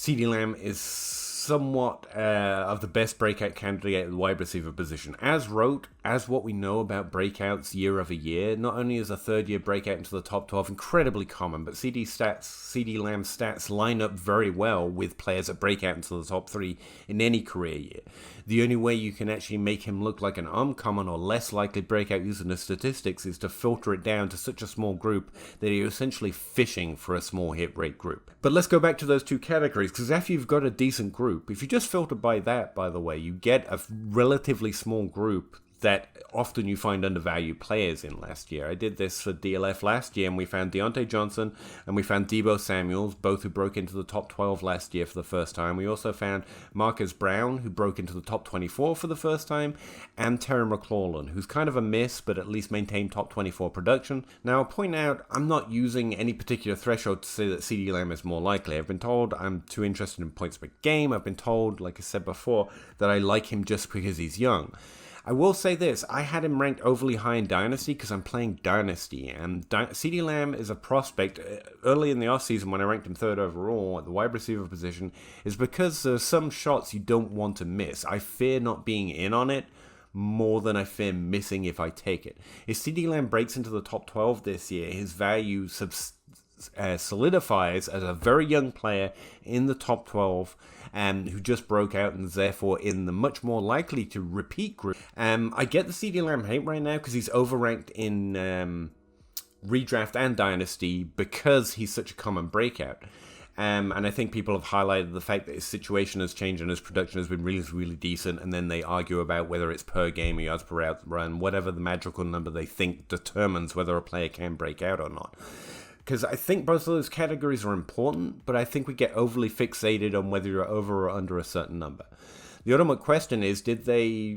CeeDee Lamb is somewhat of the best breakout candidate at the wide receiver position. As what we know about breakouts year over year, not only is a third-year breakout into the top 12 incredibly common, but CeeDee Lamb's stats line up very well with players that break out into the top 3 in any career year. The only way you can actually make him look like an uncommon or less likely breakout using the statistics is to filter it down to such a small group that you're essentially fishing for a small hit rate group. But let's go back to those two categories, because after you've got a decent group, if you just filter by that, by the way, you get a relatively small group that often you find undervalued players in last year. I did this for DLF last year, and we found Deontay Johnson and we found Deebo Samuels, both who broke into the top 12 last year for the first time. We also found Marcus Brown, who broke into the top 24 for the first time, and Terry McLaurin, who's kind of a miss, but at least maintained top 24 production. Now, I'll point out, I'm not using any particular threshold to say that CeeDee Lamb is more likely. I've been told I'm too interested in points per game. I've been told, like I said before, that I like him just because he's young. I will say this, I had him ranked overly high in Dynasty because I'm playing Dynasty, and CeeDee Lamb is a prospect. Early in the offseason when I ranked him 3rd overall at the wide receiver position is because there's some shots you don't want to miss. I fear not being in on it more than I fear missing if I take it. If CeeDee Lamb breaks into the top 12 this year, his value solidifies as a very young player in the top 12 who just broke out and is therefore in the much more likely to repeat group. I get the CeeDee Lamb hate right now because he's overranked in redraft and Dynasty because he's such a common breakout. And I think people have highlighted the fact that his situation has changed and his production has been really, really decent, and then they argue about whether it's per game or yards per route run, whatever the magical number they think determines whether a player can break out or not. Because I think both of those categories are important, but I think we get overly fixated on whether you're over or under a certain number. The ultimate question is, did they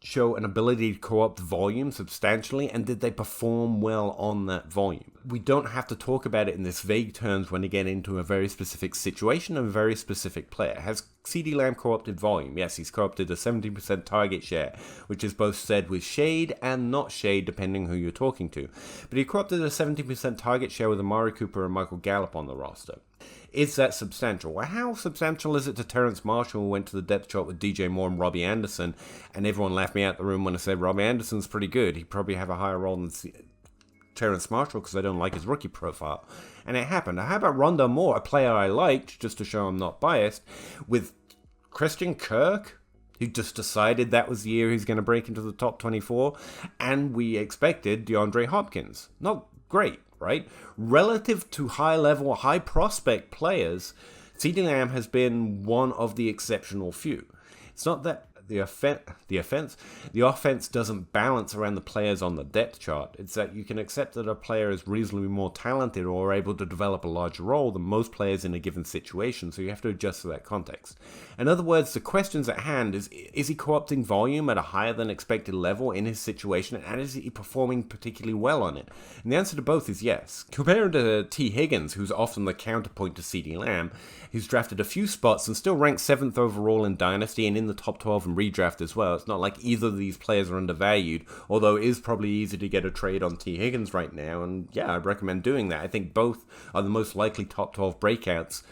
show an ability to co-opt volume substantially, and did they perform well on that volume? We don't have to talk about it in this vague terms when you get into a very specific situation and a very specific player. Has CeeDee Lamb co-opted volume? Yes, he's co-opted a 17% target share, which is both said with shade and not shade depending who you're talking to. But he co-opted a 17% target share with Amari Cooper and Michael Gallup on the roster. Is that substantial? Well, how substantial is it to Terrence Marshall, who went to the depth chart with DJ Moore and Robbie Anderson, and everyone laughed me out the room when I said Robbie Anderson's pretty good. He'd probably have a higher role than Terrence Marshall because I don't like his rookie profile. And it happened. How about Rondale Moore, a player I liked, just to show I'm not biased, with Christian Kirk, who just decided that was the year he's going to break into the top 24, and we expected DeAndre Hopkins. Not great, right? Relative to high-level, high-prospect players, CeeDee Lamb has been one of the exceptional few. It's not that the offense doesn't balance around the players on the depth chart. It's that you can accept that a player is reasonably more talented or able to develop a larger role than most players in a given situation, so you have to adjust to that context. In other words, the questions at hand is he co-opting volume at a higher than expected level in his situation, and is he performing particularly well on it? And the answer to both is yes. Compared to T. Higgins, who's often the counterpoint to CeeDee Lamb, who's drafted a few spots and still ranked 7th overall in Dynasty and in the top 12 in redraft as well. It's not like either of these players are undervalued, although it is probably easy to get a trade on T. Higgins right now, and yeah, I'd recommend doing that. I think both are the most likely top 12 breakouts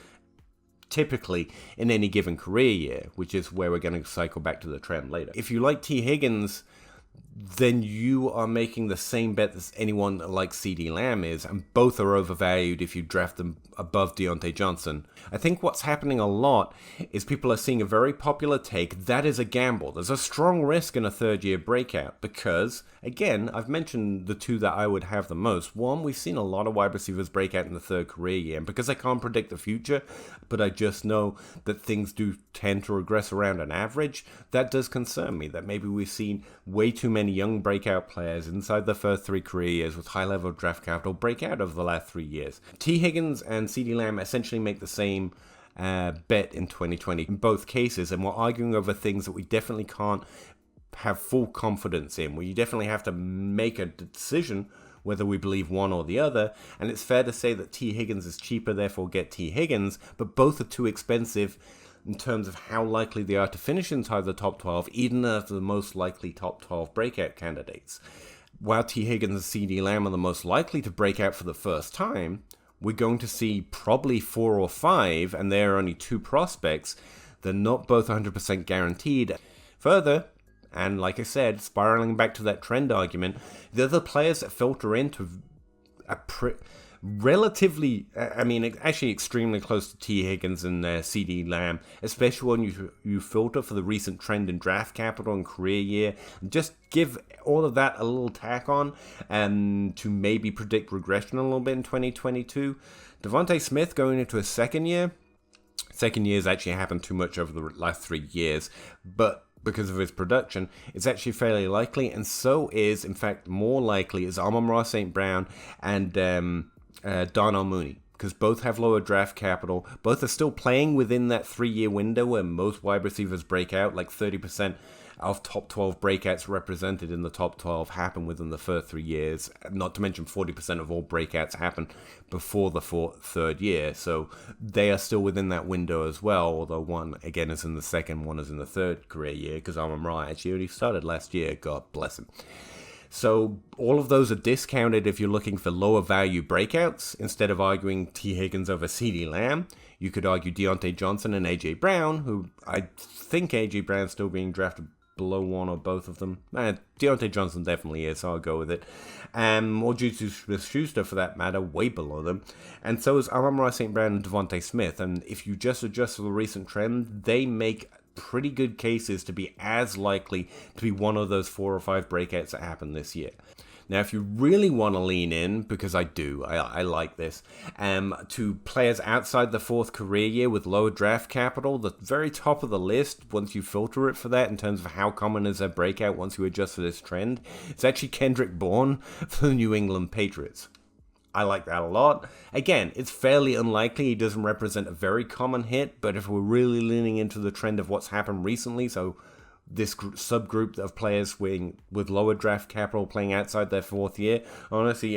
typically in any given career year, which is where we're going to cycle back to the trend later. If you like T. Higgins, then you are making the same bet as anyone like CeeDee Lamb is, and both are overvalued if you draft them above Deontay Johnson. I think what's happening a lot is people are seeing a very popular take that is a gamble. There's a strong risk in a third-year breakout because, again, I've mentioned the two that I would have the most. One, we've seen a lot of wide receivers break out in the third career year, and because I can't predict the future, but I just know that things do tend to regress around an average, that does concern me, that maybe we've seen way too many young breakout players inside the first 3 career years with high-level draft capital break out over the last 3 years. T. Higgins and CeeDee Lamb essentially make the same bet in 2020 in both cases, and we're arguing over things that we definitely can't have full confidence in, where you definitely have to make a decision whether we believe one or the other, and it's fair to say that T. Higgins is cheaper, therefore get T. Higgins, but both are too expensive in terms of how likely they are to finish inside the top 12, even as the most likely top 12 breakout candidates. While T. Higgins and CeeDee Lamb are the most likely to break out for the first time, we're going to see probably 4 or 5, and there are only 2 prospects. They're not both 100% guaranteed. Further, and like I said, spiraling back to that trend argument, the other players that filter into a relatively, actually extremely close to T. Higgins and CeeDee Lamb, especially when you filter for the recent trend in draft capital and career year. Just give all of that a little tack on and to maybe predict regression a little bit in 2022. Devontae Smith going into his second year. Second year's actually happened too much over the last 3 years, but because of his production, it's actually fairly likely, and so is, in fact, more likely is Amon-Ra St. Brown and Darnell Mooney, because both have lower draft capital. Both are still playing within that 3-year window where most wide receivers break out, like 30% of top 12 breakouts represented in the top 12 happen within the first 3 years, not to mention 40% of all breakouts happen before the third year, so they are still within that window as well, although one, again, is in the second, one is in the third career year, because Amon-Ra actually only started last year, God bless him. So all of those are discounted if you're looking for lower value breakouts. Instead of arguing T. Higgins over CeeDee Lamb, you could argue Deontay Johnson and A.J. Brown, who I think A.J. Brown's still being drafted below one or both of them. Deontay Johnson definitely is, so I'll go with it. Or Juju Smith-Schuster, for that matter, way below them. And so is Amon-Ra St. Brown and Devontae Smith. And if you just adjust for the recent trend, they make pretty good cases to be as likely to be one of those 4 or 5 breakouts that happen this year. Now, if you really want to lean in, because I do, I like this, to players outside the 4th career year with lower draft capital, the very top of the list, once you filter it for that in terms of how common is a breakout once you adjust for this trend, it's actually Kendrick Bourne for the New England Patriots. I like that a lot. Again, it's fairly unlikely. He doesn't represent a very common hit, but if we're really leaning into the trend of what's happened recently, so this subgroup of players with lower draft capital playing outside their 4th year, honestly,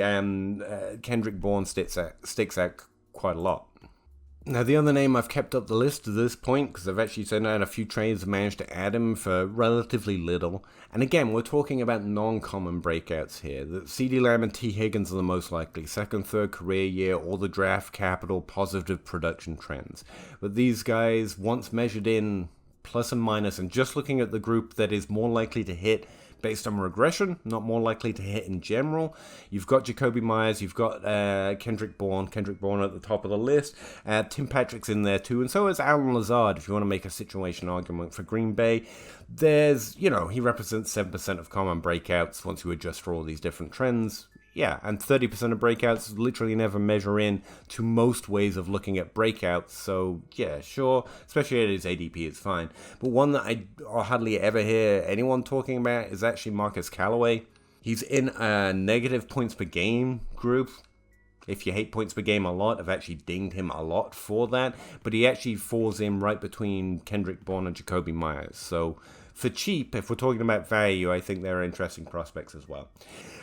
Kendrick Bourne sticks out quite a lot. Now, the other name I've kept up the list to this point, because I've actually sent out a few trades and managed to add him for relatively little. And again, we're talking about non-common breakouts here. The CeeDee Lamb and T. Higgins are the most likely. 2nd, 3rd career year, all the draft capital, positive production trends. But these guys, once measured in plus and minus, and just looking at the group that is more likely to hit based on regression, not more likely to hit in general. You've got Jakobi Meyers, you've got Kendrick Bourne at the top of the list. Tim Patrick's in there too, and so is Allen Lazard, if you want to make a situation argument for Green Bay. There's, he represents 7% of common breakouts once you adjust for all these different trends. Yeah, and 30% of breakouts literally never measure in to most ways of looking at breakouts. So, yeah, sure, especially at his ADP, it's fine. But one that I hardly ever hear anyone talking about is actually Marcus Callaway. He's in a negative points per game group. If you hate points per game a lot, I've actually dinged him a lot for that. But he actually falls in right between Kendrick Bourne and Jakobi Meyers. So, for cheap, if we're talking about value, I think they're interesting prospects as well.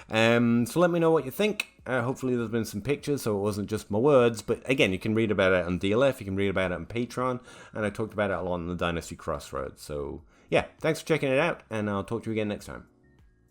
So let me know what you think. Hopefully there's been some pictures, so it wasn't just my words. But again, you can read about it on DLF, you can read about it on Patreon, and I talked about it a lot on the Dynasty Crossroads. So yeah, thanks for checking it out, and I'll talk to you again next time.